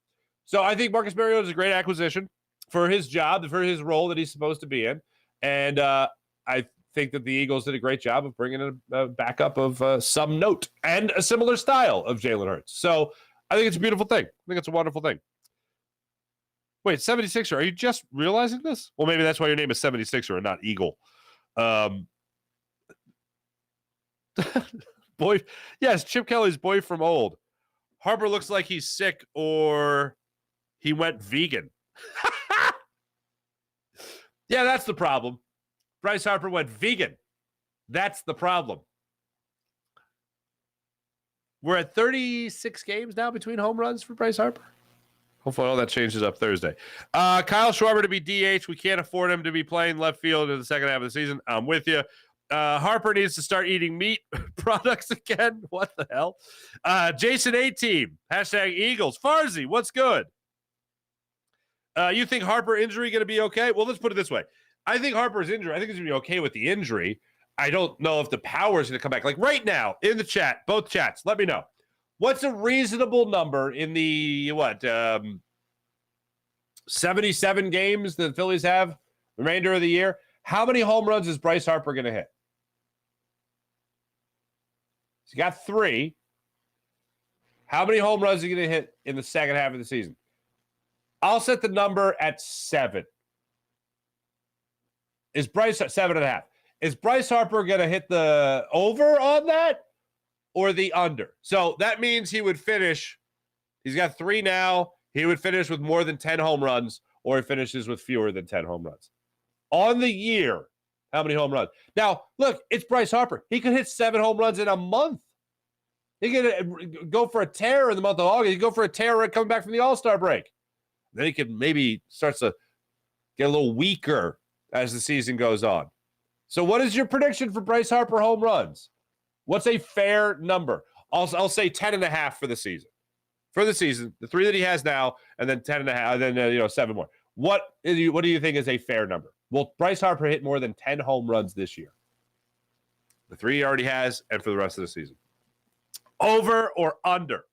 Speaker 1: So I think Marcus Mariota is a great acquisition for his job, for his role that he's supposed to be in. And I think that the Eagles did a great job of bringing in a backup of some note and a similar style of Jalen Hurts. So I think it's a beautiful thing. I think it's a wonderful thing. Wait, 76er, are you just realizing this? Well, maybe that's why your name is 76er and not Eagle. Boy, yes, Chip Kelly's boy from old. Harper looks like he's sick or he went vegan. Yeah, that's the problem. Bryce Harper went vegan. That's the problem. We're at 36 games now between home runs for Bryce Harper. Hopefully all that changes up Thursday. Kyle Schwarber to be DH. We can't afford him to be playing left field in the second half of the season. I'm with you. Harper needs to start eating meat products again. What the hell? Jason A-Team. Hashtag Eagles. Farzy, what's good? You think Harper injury going to be okay? Well, let's put it this way. I think Harper's injury, I think he's going to be okay with the injury. I don't know if the power is going to come back. Like right now in the chat, both chats, let me know. What's a reasonable number in the, 77 games that the Phillies have the remainder of the year? How many home runs is Bryce Harper going to hit? He's got 3. How many home runs is he going to hit in the second half of the season? I'll set the number at 7. Is Bryce 7.5? Is Bryce Harper going to hit the over on that? Or the under. So that means he would finish. He's got 3 now. He would finish with more than 10 home runs, or he finishes with fewer than 10 home runs. On the year, how many home runs? Now, look, it's Bryce Harper. He could hit 7 home runs in a month. He could go for a tear in the month of August. He could go for a tear coming back from the All-Star break. Then he could maybe start to get a little weaker as the season goes on. So what is your prediction for Bryce Harper home runs? What's a fair number? I'll say 10.5 for the season. for the season, the 3 that he has now, and then 10 and a half, and then 7 more. What do you think is a fair number? Will Bryce Harper hit more than 10 home runs this year? The 3 he already has, and for the rest of the season. Over or under?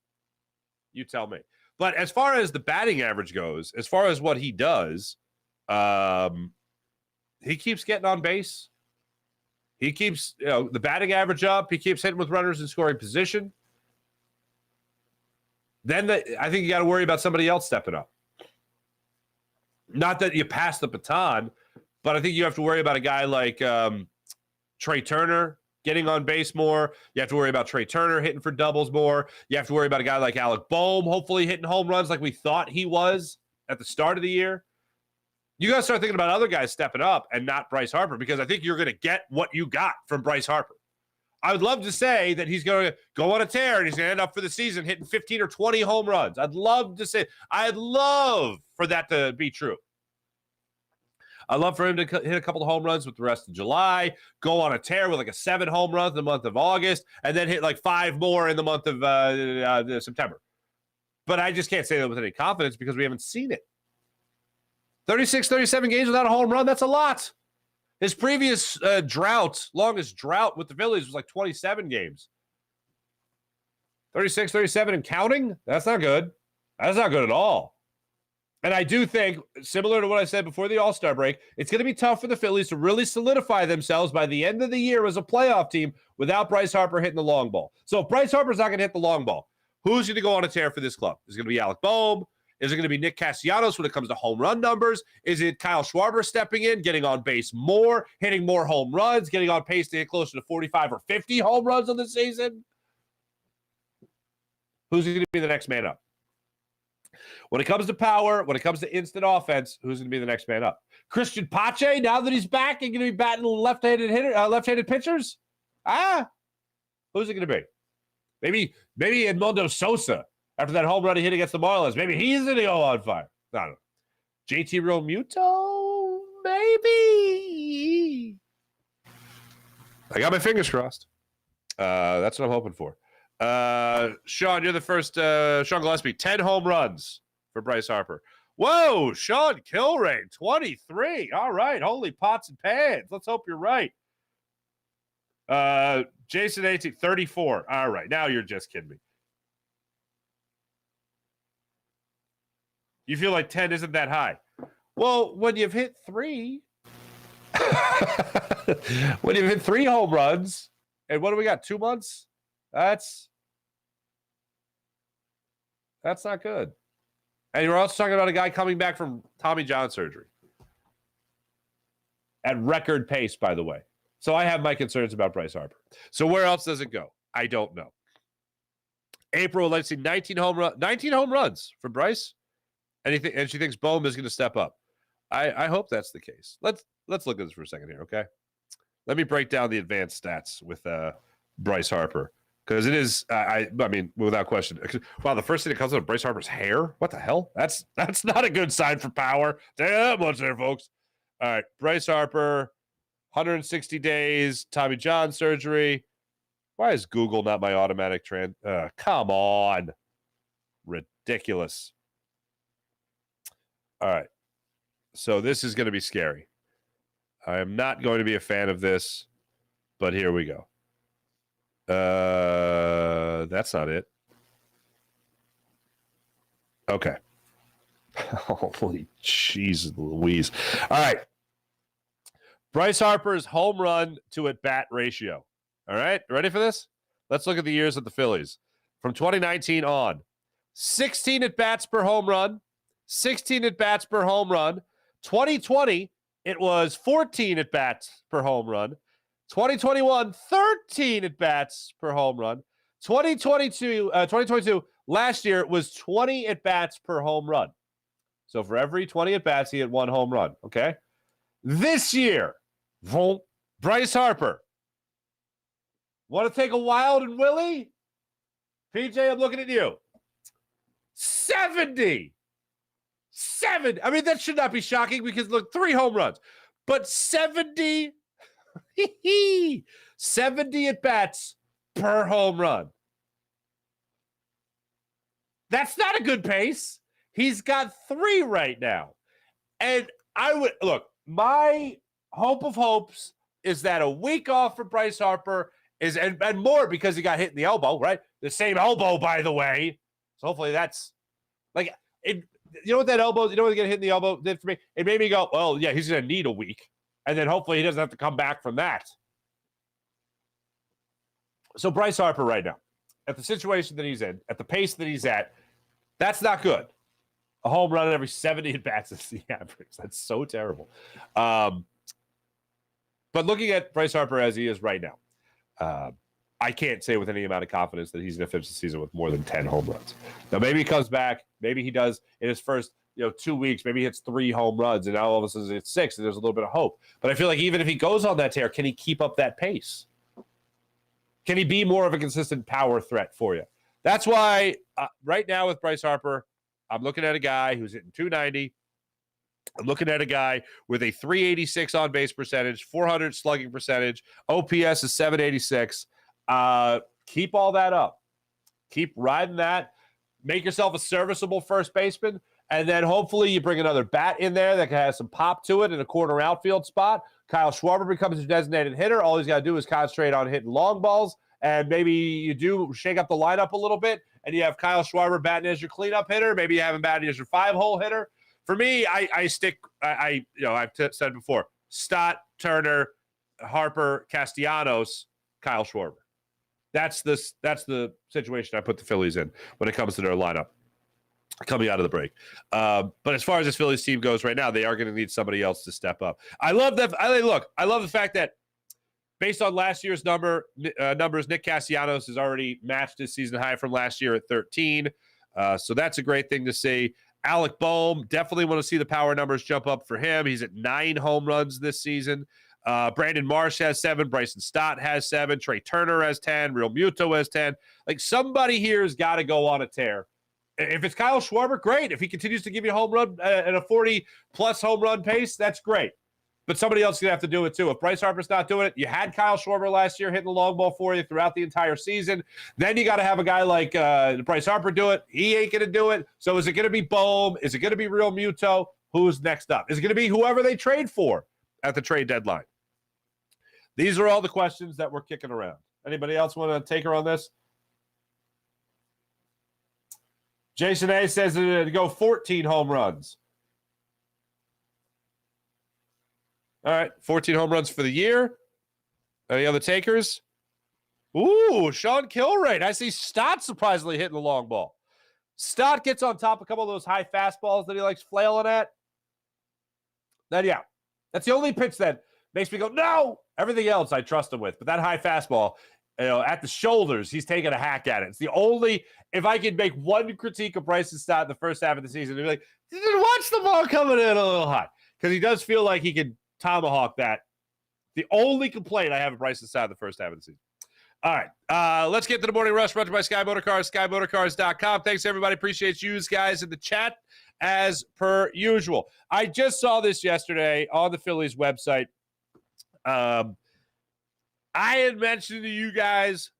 Speaker 1: You tell me. But as far as the batting average goes, as far as what he does, he keeps getting on base. He keeps the batting average up. He keeps hitting with runners in scoring position. Then I think you got to worry about somebody else stepping up. Not that you pass the baton, but I think you have to worry about a guy like Trey Turner getting on base more. You have to worry about Trey Turner hitting for doubles more. You have to worry about a guy like Alec Boehm hopefully hitting home runs like we thought he was at the start of the year. You got to start thinking about other guys stepping up and not Bryce Harper, because I think you're going to get what you got from Bryce Harper. I would love to say that he's going to go on a tear and he's going to end up for the season hitting 15 or 20 home runs. I'd love to say, I'd love for that to be true. I'd love for him to hit a couple of home runs with the rest of July, go on a tear with like a 7 home runs in the month of August, and then hit like 5 more in the month of September. But I just can't say that with any confidence because we haven't seen it. 36, 37 games without a home run, that's a lot. His previous longest drought with the Phillies was like 27 games. 36, 37 and counting? That's not good. That's not good at all. And I do think, similar to what I said before the All-Star break, it's going to be tough for the Phillies to really solidify themselves by the end of the year as a playoff team without Bryce Harper hitting the long ball. So if Bryce Harper's not going to hit the long ball, who's going to go on a tear for this club? Is it going to be Alec Boehm? Is it going to be Nick Castellanos when it comes to home run numbers? Is it Kyle Schwarber stepping in, getting on base more, hitting more home runs, getting on pace to hit closer to 45 or 50 home runs on the season? Who's going to be the next man up? When it comes to power, when it comes to instant offense, who's going to be the next man up? Christian Pache, now that he's back, and going to be batting left-handed pitchers? Who's it going to be? Maybe Edmundo Sosa. After that home run he hit against the Marlins, maybe he's going to go on fire. I don't know. JT Realmuto, maybe. I got my fingers crossed. That's what I'm hoping for. Sean, you're the first. Sean Gillespie, 10 home runs for Bryce Harper. Whoa, Sean Kilrain, 23. All right, holy pots and pans. Let's hope you're right. Jason 18, 34. All right, now you're just kidding me. You feel like 10 isn't that high. Well, when you've hit 3, when you've hit 3 home runs, and what do we got, 2 months? That's not good. And you're also talking about a guy coming back from Tommy John surgery. At record pace, by the way. So I have my concerns about Bryce Harper. So where else does it go? I don't know. April, let's see, 19 home runs for Bryce. And she thinks Boehm is going to step up. I hope that's the case. Let's look at this for a second here, okay? Let me break down the advanced stats with Bryce Harper, because it is. I mean, without question. Wow, the first thing that comes up, Bryce Harper's hair. What the hell? That's not a good sign for power. Tell you that much there, folks. All right, Bryce Harper, 160 days, Tommy John surgery. Why is Google not my automatic come on, ridiculous. All right. So this is going to be scary. I am not going to be a fan of this, but here we go. That's not it. Okay. Holy jeez Louise. All right. Bryce Harper's home run to at-bat ratio. All right. Ready for this? Let's look at the years of the Phillies. From 2019 on. 16 at-bats per home run. 16 at-bats per home run. 2020, it was 14 at-bats per home run. 2021, 13 at-bats per home run. 2022, last year, it was 20 at-bats per home run. So for every 20 at-bats, he had 1 home run, okay? This year, Bryce Harper. Want to take a wild and Willie? PJ, I'm looking at you. 70. I mean, that should not be shocking because, look, 3 home runs. But 70 at-bats per home run. That's not a good pace. He's got 3 right now. And I would look, my hope of hopes is that a week off for Bryce Harper is, and more because he got hit in the elbow, right? The same elbow, by the way. So hopefully that's like it. You know what that elbow, you know what getting hit in the elbow did for me? It made me go, well, yeah, he's going to need a week. And then hopefully he doesn't have to come back from that. So Bryce Harper right now, at the situation that he's in, at the pace that he's at, that's not good. A home run every 70 at-bats is the average. That's so terrible. But looking at Bryce Harper as he is right now, I can't say with any amount of confidence that he's going to finish the season with more than 10 home runs. Now, maybe he comes back. Maybe he does in his first 2 weeks. Maybe he hits 3 home runs, and now all of a sudden it's 6, and there's a little bit of hope. But I feel like even if he goes on that tear, can he keep up that pace? Can he be more of a consistent power threat for you? That's why right now with Bryce Harper, I'm looking at a guy who's hitting 290. I'm looking at a guy with a 386 on-base percentage, 400 slugging percentage, OPS is 786. Keep all that up. Keep riding that. Make yourself a serviceable first baseman, and then hopefully you bring another bat in there that can have some pop to it in a corner outfield spot. Kyle Schwarber becomes your designated hitter. All he's got to do is concentrate on hitting long balls, and maybe you do shake up the lineup a little bit, and you have Kyle Schwarber batting as your cleanup hitter. Maybe you have him batting as your 5-hole hitter. For me, I've said before, Stott, Turner, Harper, Castellanos, Kyle Schwarber. That's the situation I put the Phillies in when it comes to their lineup coming out of the break. But as far as this Phillies team goes right now, they are going to need somebody else to step up. I love that. I love the fact that based on last year's numbers, Nick Castellanos has already matched his season high from last year at 13. So that's a great thing to see. Alec Boehm, definitely want to see the power numbers jump up for him. He's at 9 home runs this season. Brandon Marsh has 7. Bryson Stott has 7. Trey Turner has 10. Real Muto has 10. Like, somebody here has got to go on a tear. If it's Kyle Schwarber, great. If he continues to give you a home run at a 40-plus home run pace, that's great. But somebody else is going to have to do it too. If Bryce Harper's not doing it, you had Kyle Schwarber last year hitting the long ball for you throughout the entire season. Then you got to have a guy like Bryce Harper do it. He ain't going to do it. So is it going to be Boehm? Is it going to be Real Muto? Who's next up? Is it going to be whoever they trade for at the trade deadline? These are all the questions that we're kicking around. Anybody else want to take her on this? Jason A says to go 14 home runs. All right, 14 home runs for the year. Any other takers? Ooh, Sean Kilrain. I see Stott surprisingly hitting the long ball. Stott gets on top of a couple of those high fastballs that he likes flailing at. Then, yeah, that's the only pitch that makes me go, no. Everything else I trust him with. But that high fastball, at the shoulders, he's taking a hack at it. It's the only, if I could make one critique of Bryson Stott in the first half of the season, it'd be like, watch the ball coming in a little high. Because he does feel like he can tomahawk that. The only complaint I have of Bryson Stott in the first half of the season. All right, let's get to the morning rush brought to you by Sky Motorcars, SkyMotorcars.com. Thanks, everybody. Appreciate you guys in the chat as per usual. I just saw this yesterday on the Phillies website. I had mentioned to you guys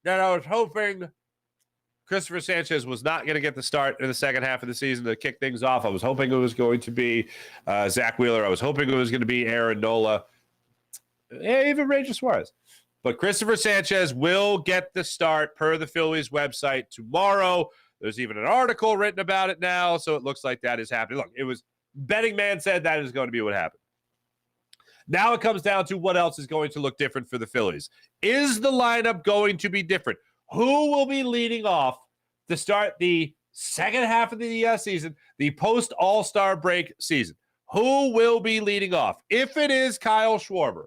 Speaker 1: that I was hoping Christopher Sanchez was not going to get the start in the second half of the season to kick things off. I was hoping it was going to be Zach Wheeler. I was hoping it was going to be Aaron Nola, even Ranger Suarez. But Christopher Sanchez will get the start per the Phillies website tomorrow. There's even an article written about it now, so it looks like that is happening. Look, it was betting man said that is going to be what happened. Now it comes down to what else is going to look different for the Phillies. Is the lineup going to be different? Who will be leading off to start the second half of the season, the post-All-Star break season? Who will be leading off? If it is Kyle Schwarber,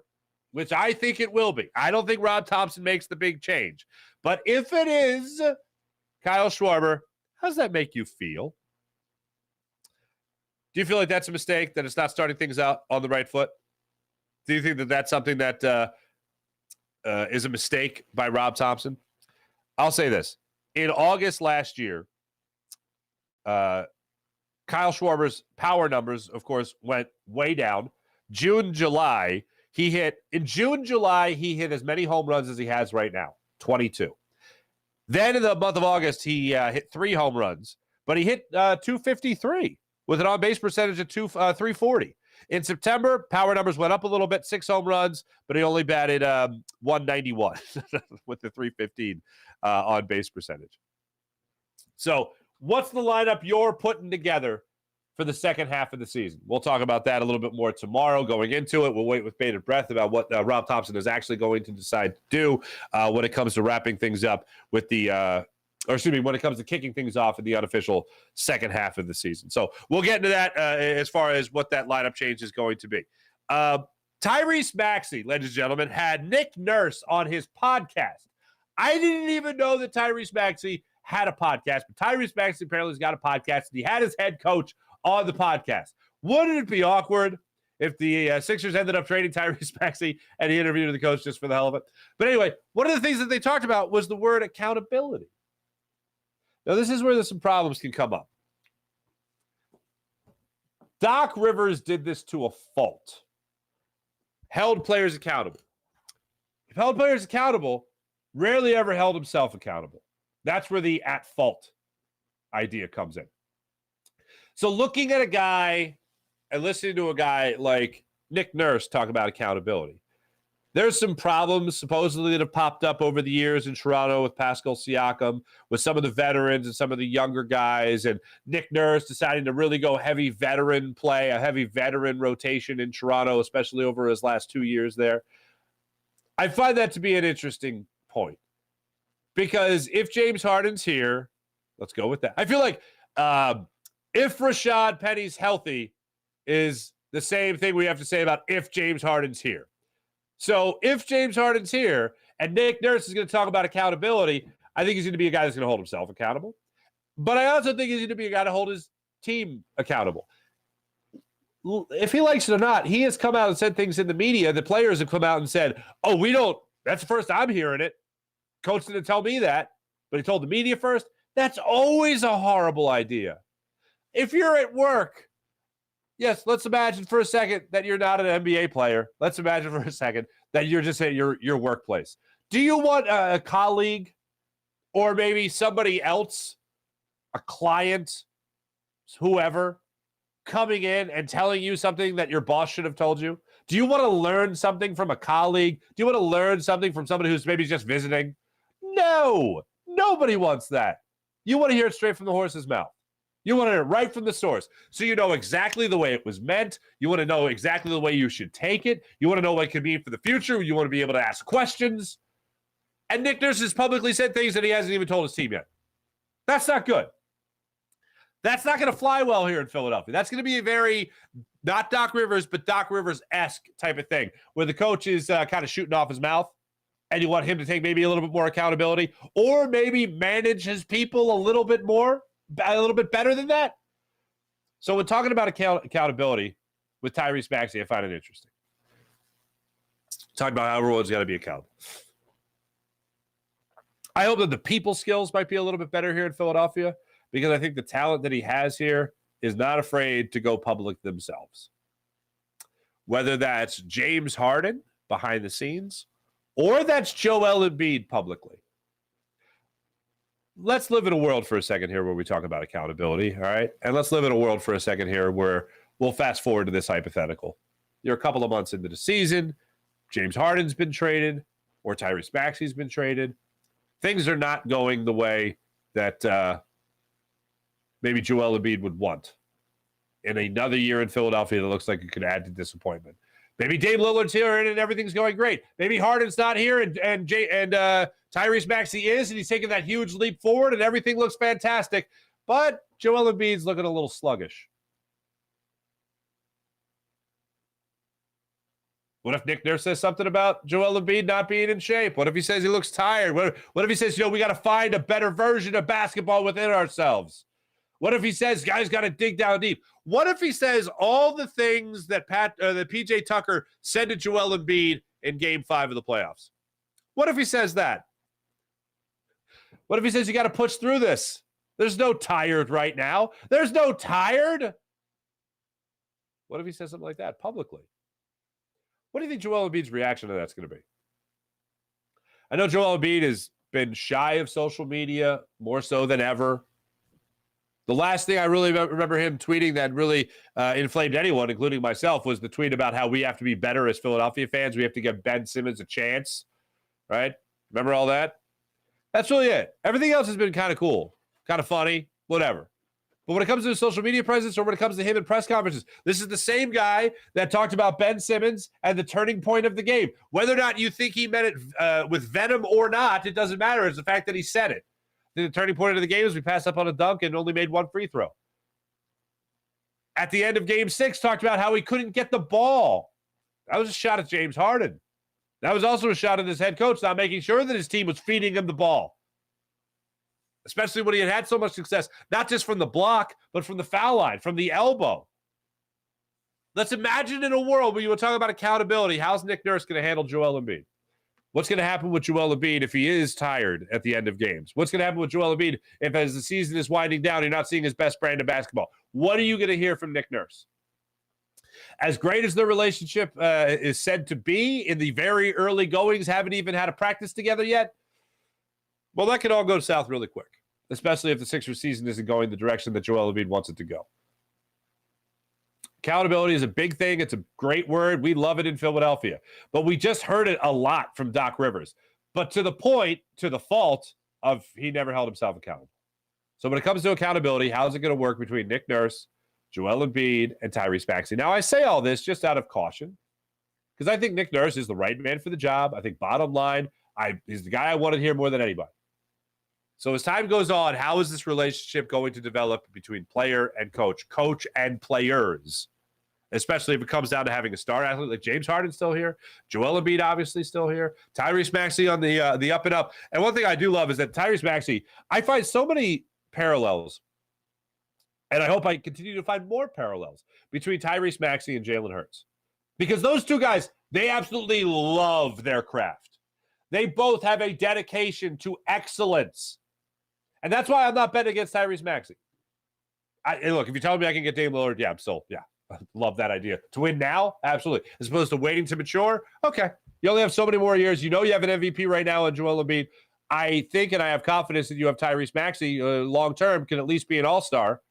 Speaker 1: which I think it will be. I don't think Rob Thompson makes the big change. But if it is Kyle Schwarber, how does that make you feel? Do you feel like that's a mistake, that it's not starting things out on the right foot? Do you think that that's something that is a mistake by Rob Thompson? I'll say this. In August last year, Kyle Schwarber's power numbers, of course, went way down. June, July, he hit as many home runs as he has right now, 22. Then in the month of August, he hit 3 home runs, but he hit 253 with an on-base percentage of 340. In September, power numbers went up a little bit, 6 home runs, but he only batted 191 with the 315 on-base percentage. So what's the lineup you're putting together for the second half of the season? We'll talk about that a little bit more tomorrow going into it. We'll wait with bated breath about what Rob Thompson is actually going to decide to do when it comes to wrapping things up with when it comes to kicking things off in the unofficial second half of the season. So we'll get into that as far as what that lineup change is going to be. Tyrese Maxey, ladies and gentlemen, had Nick Nurse on his podcast. I didn't even know that Tyrese Maxey had a podcast, but Tyrese Maxey apparently has got a podcast, and he had his head coach on the podcast. Wouldn't it be awkward if the Sixers ended up trading Tyrese Maxey and he interviewed the coach just for the hell of it? But anyway, one of the things that they talked about was the word accountability. Now, this is where some problems can come up. Doc Rivers did this to a fault. Held players accountable. If held players accountable, rarely ever held himself accountable. That's where the at fault idea comes in. So looking at a guy and listening to a guy like Nick Nurse talk about accountability, there's some problems supposedly that have popped up over the years in Toronto with Pascal Siakam, with some of the veterans and some of the younger guys, and Nick Nurse deciding to really go heavy veteran play, a heavy veteran rotation in Toronto, especially over his last 2 years there. I find that to be an interesting point because if James Harden's here, let's go with that. I feel like if Rashad Penny's healthy is the same thing we have to say about if James Harden's here. So if James Harden's here and Nick Nurse is going to talk about accountability, I think he's going to be a guy that's going to hold himself accountable. But I also think he's going to be a guy to hold his team accountable. If he likes it or not, he has come out and said things in the media. The players have come out and said, that's the first I'm hearing it. Coach didn't tell me that, but he told the media first. That's always a horrible idea. If you're at work, yes, let's imagine for a second that you're not an NBA player. Let's imagine for a second that you're just at your workplace. Do you want a colleague or maybe somebody else, a client, whoever, coming in and telling you something that your boss should have told you? Do you want to learn something from a colleague? Do you want to learn something from somebody who's maybe just visiting? No, nobody wants that. You want to hear it straight from the horse's mouth. You want to hear it right from the source. So you know exactly the way it was meant. You want to know exactly the way you should take it. You want to know what it could mean for the future. You want to be able to ask questions. And Nick Nurse has publicly said things that he hasn't even told his team yet. That's not good. That's not going to fly well here in Philadelphia. That's going to be a very, not Doc Rivers, but Doc Rivers-esque type of thing, where the coach is kind of shooting off his mouth, and you want him to take maybe a little bit more accountability, or maybe manage his people a little bit more, a little bit better than that. So when talking about accountability with Tyrese Maxey, I find it interesting. Talking about how everyone's got to be accountable. I hope that the people skills might be a little bit better here in Philadelphia, because I think the talent that he has here is not afraid to go public themselves. Whether that's James Harden behind the scenes, or that's Joel Embiid publicly. Let's live in a world for a second here where we talk about accountability, all right? And let's live in a world for a second here where we'll fast forward to this hypothetical. You're a couple of months into the season. James Harden's been traded, or Tyrese Maxey's been traded. Things are not going the way that maybe Joel Embiid would want. In another year in Philadelphia that looks like it could add to disappointment. Maybe Dame Lillard's here and everything's going great. Maybe Harden's not here and Tyrese Maxey is, and he's taking that huge leap forward and everything looks fantastic. But Joel Embiid's looking a little sluggish. What if Nick Nurse says something about Joel Embiid not being in shape? What if he says he looks tired? What if he says, we got to find a better version of basketball within ourselves? What if he says, guys got to dig down deep? What if he says all the things that PJ Tucker said to Joel Embiid in Game 5 of the playoffs? What if he says that? What if he says you got to push through this? There's no tired right now. There's no tired. What if he says something like that publicly? What do you think Joel Embiid's reaction to that's going to be? I know Joel Embiid is been shy of social media more so than ever. The last thing I really remember him tweeting that really inflamed anyone, including myself, was the tweet about how we have to be better as Philadelphia fans. We have to give Ben Simmons a chance, right? Remember all that? That's really it. Everything else has been kind of cool, kind of funny, whatever. But when it comes to his social media presence or when it comes to him in press conferences, this is the same guy that talked about Ben Simmons and the turning point of the game. Whether or not you think he meant it with venom or not, it doesn't matter. It's the fact that he said it. The turning point of the game is we passed up on a dunk and only made one free throw. At the end of Game 6, talked about how he couldn't get the ball. That was a shot at James Harden. That was also a shot at his head coach, not making sure that his team was feeding him the ball. Especially when he had so much success, not just from the block, but from the foul line, from the elbow. Let's imagine in a world where you were talking about accountability, how's Nick Nurse going to handle Joel Embiid? What's going to happen with Joel Embiid if he is tired at the end of games? What's going to happen with Joel Embiid if, as the season is winding down, you're not seeing his best brand of basketball? What are you going to hear from Nick Nurse? As great as their relationship is said to be in the very early goings, haven't even had a practice together yet, well, that could all go south really quick, especially if the Sixers season isn't going the direction that Joel Embiid wants it to go. Accountability is a big thing. It's a great word. We love it in Philadelphia. But we just heard it a lot from Doc Rivers. But to the point, to the fault of he never held himself accountable. So when it comes to accountability, how's it going to work between Nick Nurse, Joel Embiid, and Tyrese Maxey? Now, I say all this just out of caution because I think Nick Nurse is the right man for the job. I think bottom line, he's the guy I wanted here more than anybody. So as time goes on, how is this relationship going to develop between player and coach and players, especially if it comes down to having a star athlete like James Harden still here, Joel Embiid obviously still here, Tyrese Maxey on the up and up. And one thing I do love is that Tyrese Maxey, I find so many parallels, and I hope I continue to find more parallels between Tyrese Maxey and Jalen Hurts. Because those two guys, they absolutely love their craft. They both have a dedication to excellence. And that's why I'm not betting against Tyrese Maxey. Look, if you tell me I can get Dame Lillard, yeah, I'm still, yeah, I love that idea. To win now, absolutely. As opposed to waiting to mature, okay. You only have so many more years. You know you have an MVP right now in Joel Embiid. I think and I have confidence that you have Tyrese Maxey long-term, can at least be an all-star.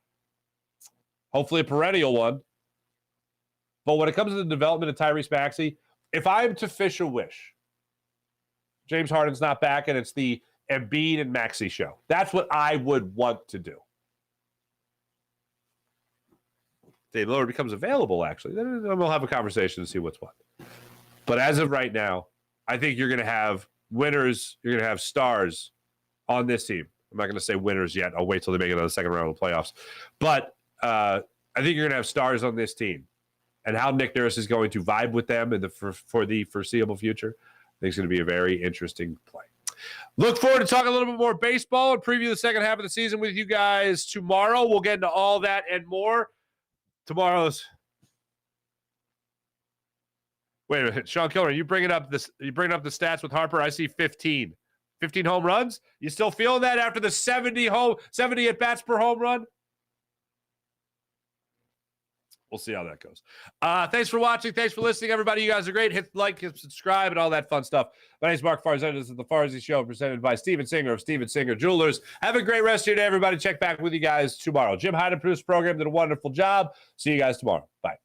Speaker 1: Hopefully a perennial one. But when it comes to the development of Tyrese Maxey, if I'm to fish a wish, James Harden's not back and it's the Embiid and Maxey show. That's what I would want to do. Dave Lillard becomes available, actually. Then we'll have a conversation to see what's what. But as of right now, I think you're going to have winners. You're going to have stars on this team. I'm not going to say winners yet. I'll wait till they make it on the second round of the playoffs. But I think you're going to have stars on this team. And how Nick Nurse is going to vibe with them for the foreseeable future, I think it's going to be a very interesting play. Look forward to talking a little bit more baseball and preview the second half of the season with you guys tomorrow. We'll get into all that and more. Tomorrow's. Wait a minute, Sean Kilmer, you bringing up the stats with Harper? I see 15 home runs. You still feeling that after the 70 at bats per home run? We'll see how that goes. Thanks for watching. Thanks for listening, everybody. You guys are great. Hit like, hit subscribe, and all that fun stuff. My name is Mark Farzy. This is the Farzy Show, presented by Steven Singer of Steven Singer Jewelers. Have a great rest of your day, everybody. Check back with you guys tomorrow. Jim Hyden produced the program, did a wonderful job. See you guys tomorrow. Bye.